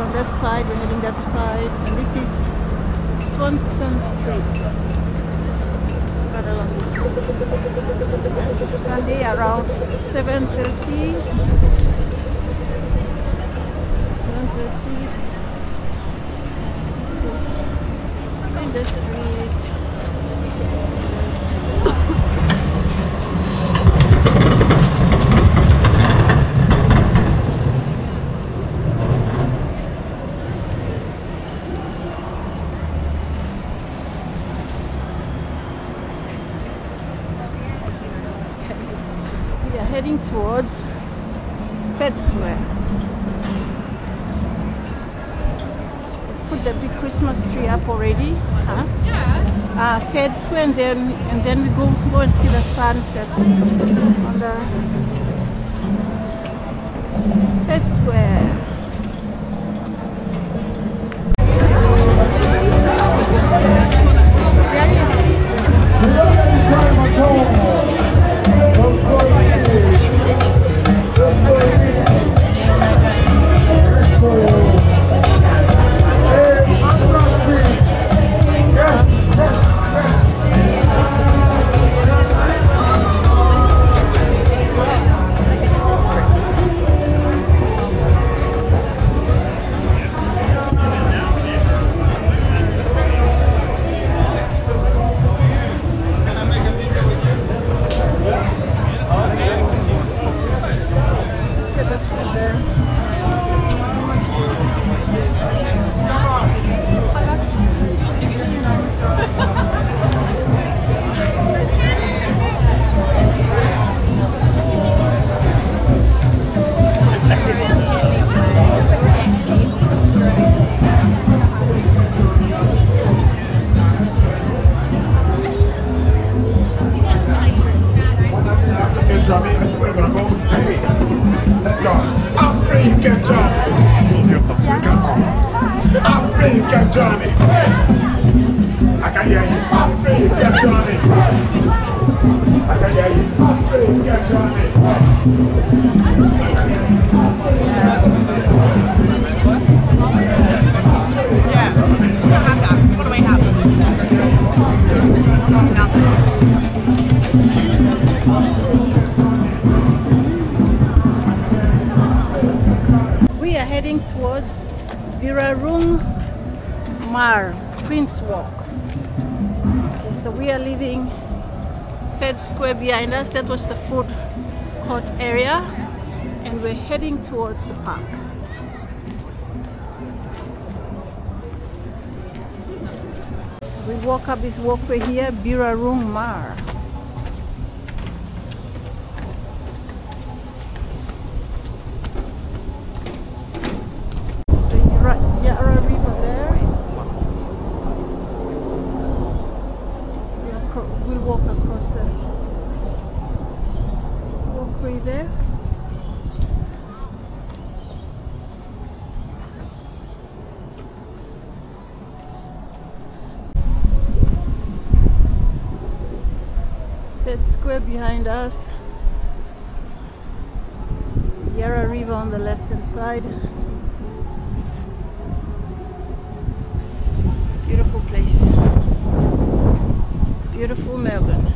on that side, we're heading that side, and this is Swanston Street. Right along this road. Sunday around 7:30. 7:30. This is in the street. Heading towards Fed Square. They've put the big Christmas tree up already. Huh? Yeah. Fed Square, and then we go and see the sunset on the Fed Square. We are heading towards Birarung Mar Prince Walk. Okay, so we are leaving Fed Square behind us. That was the food court area, and we're heading towards the park. We walk up this walkway here, Birarung Mar. We'll walk across the walkway there. Fed Square behind us. Yarra River on the left hand side. Beautiful place. Beautiful Melbourne.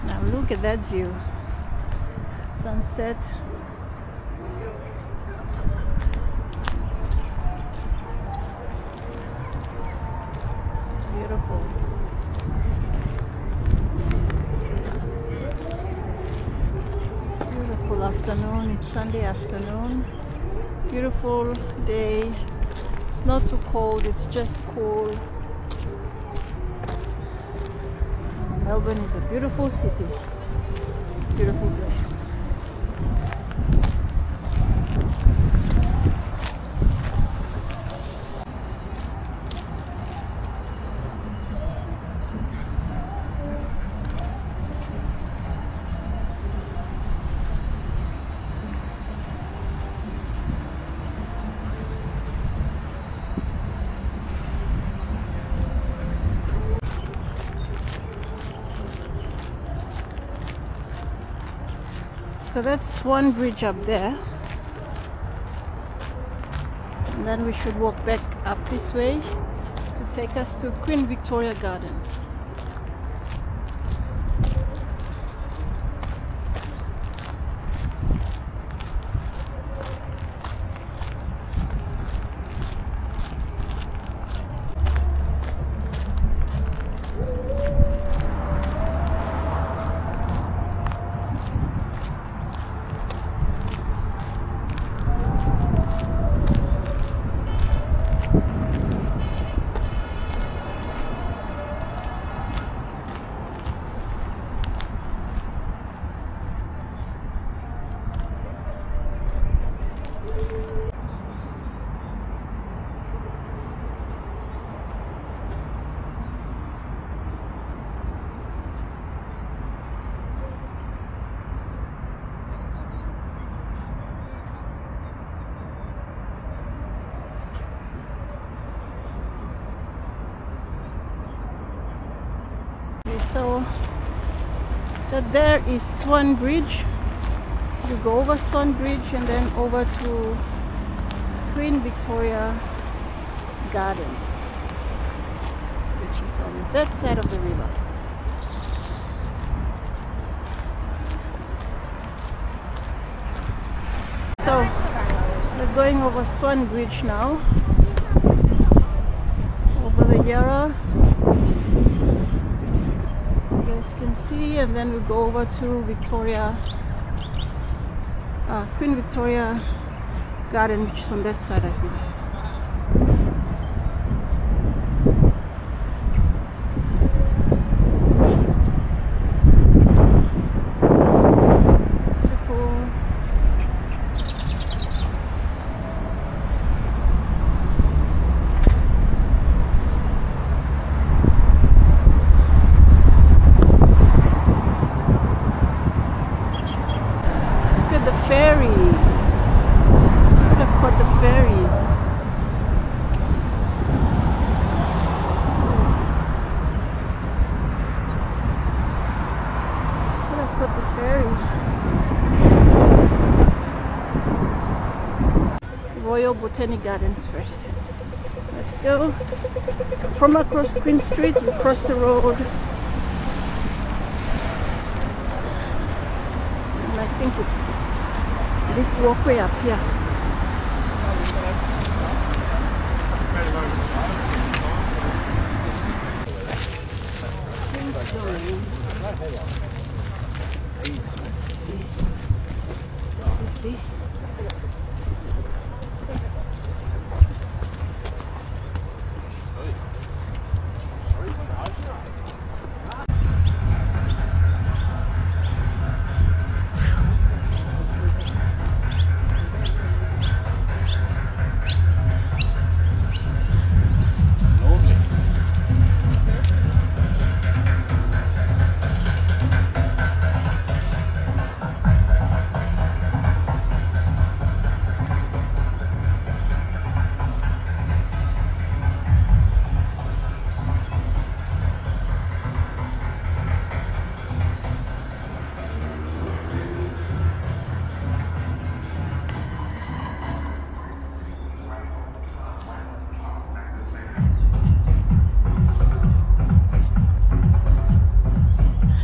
Now look at that view. Sunset. Beautiful. Beautiful afternoon. It's Sunday afternoon. Beautiful day. It's not too cold, it's just cool. Melbourne is a beautiful city. Beautiful place. So that's one bridge up there. And then we should walk back up this way to take us to Queen Victoria Gardens. So that there is Swan Bridge. You go over Swan Bridge and then over to Queen Victoria Gardens, which is on that side of the river. So we're going over Swan Bridge now, over the Yarra, can see, and then we go over to Queen Victoria Garden, which is on that side, I think. Royal Botanic Gardens first. Let's go. So from across Queen Street, you cross the road, and I think it's this walkway up here. This is the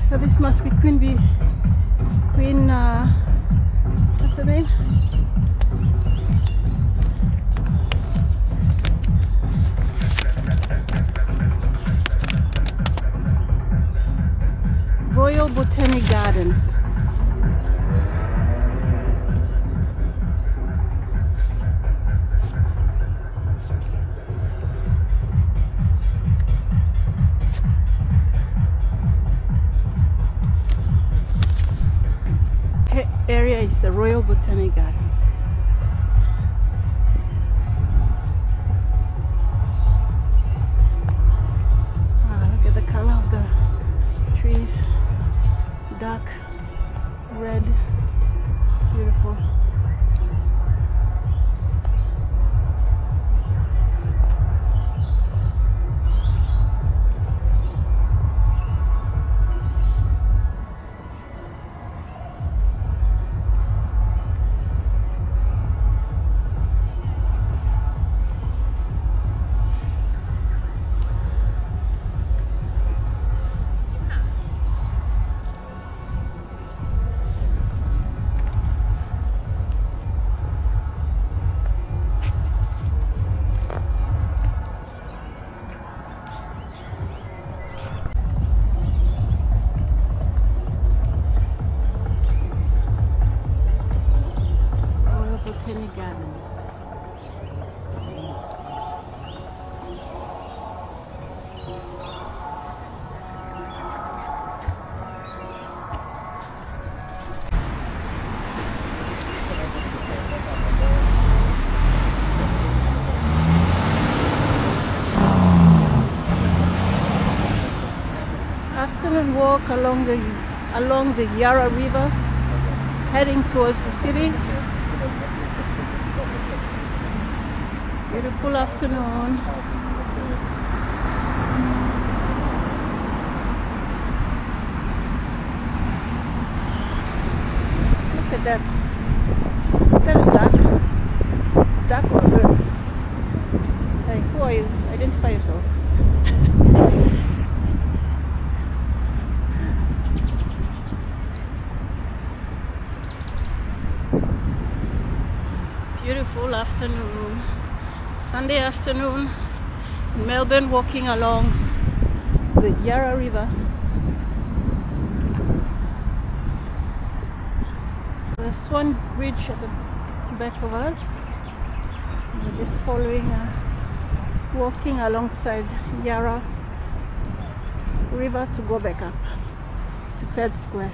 So this must be what's the name? Royal Botanic Gardens. Area is the Royal Botanic Gardens. Look at the color of the trees, dark walk along the Yarra River, heading towards the city. Beautiful afternoon. Look at that. Is that a duck? Duck or bird? Hey, who are you? Identify yourself. Beautiful afternoon. Sunday afternoon in Melbourne, walking along the Yarra River. There's one bridge at the back of us. We're just following, walking alongside Yarra River to go back up to Fed Square.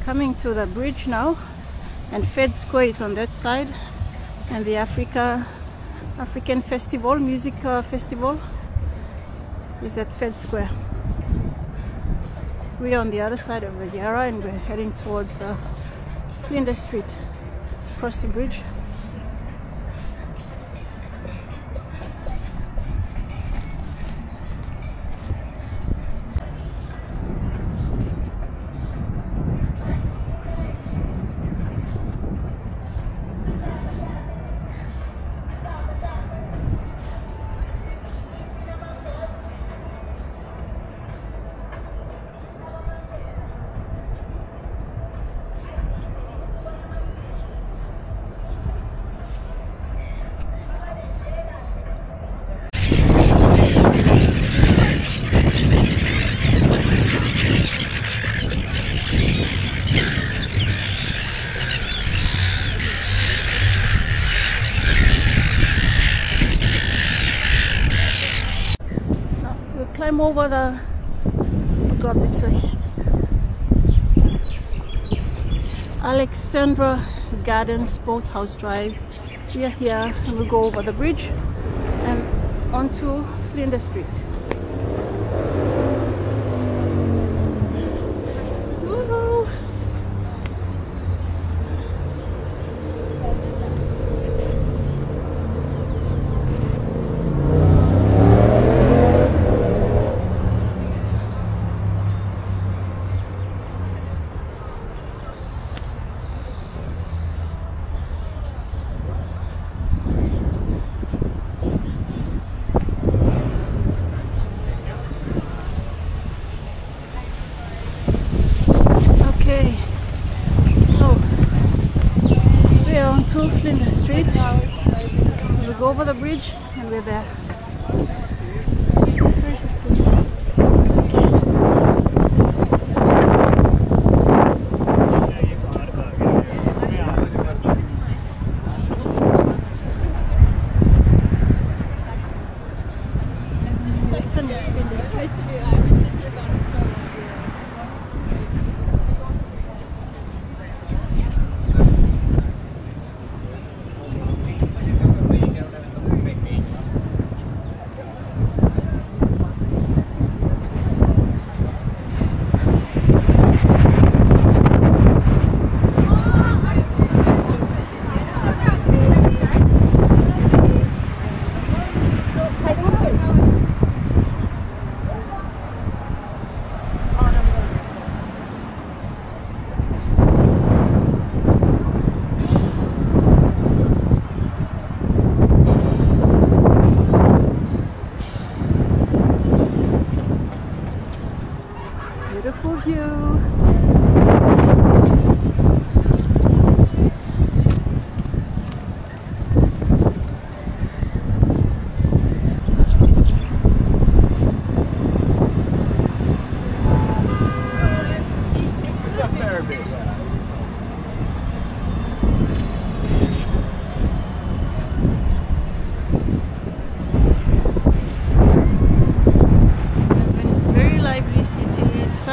Coming to the bridge now, and Fed Square is on that side, and the African Festival, music festival is at Fed Square. We are on the other side of the Yarra and we're heading towards Flinders Street, across the bridge. Climb over go up this way. Alexandra Gardens Boathouse Drive. We are here and we'll go over the bridge and onto Flinders Street. Woohoo! To Flinders Street. We'll go over the bridge and we're there.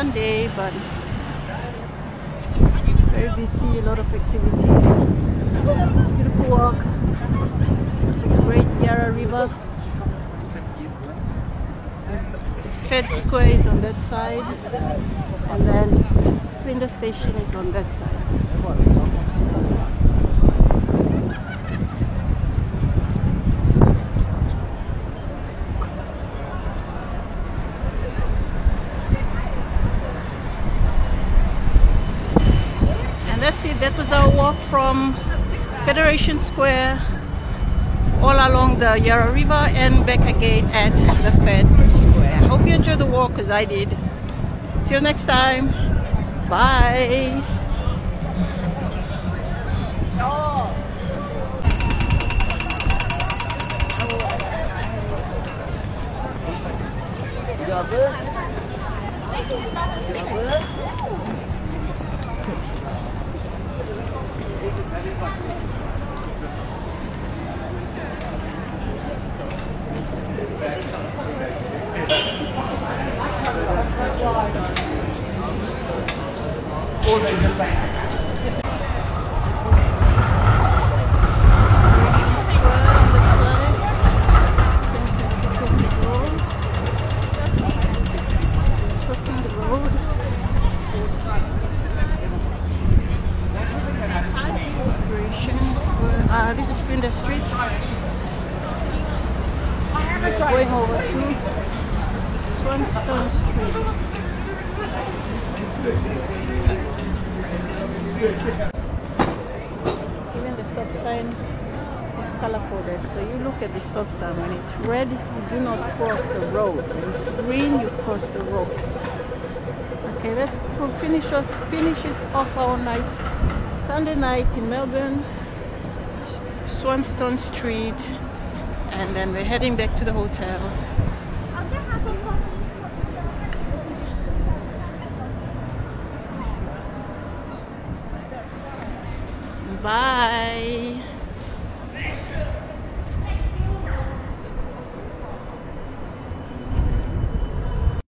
one day, but very busy, a lot of activities. Beautiful walk. Great Yarra River. Fed Square is on that side, and then Flinders Station is on that side. And that's it. That was our walk from Federation Square all along the Yarra River and back again at the Fed Square. I hope you enjoyed the walk because I did. Till next time. Bye. This is Flinders Street. Going over to Swanstone Street. Even the stop sign is color coded, so you look at the stop sign. When it's red, you do not cross the road. When it's green, you cross the road. Okay, that finishes off our night, Sunday night in Melbourne, Swanstone Street, and then we're heading back to the hotel. Bye.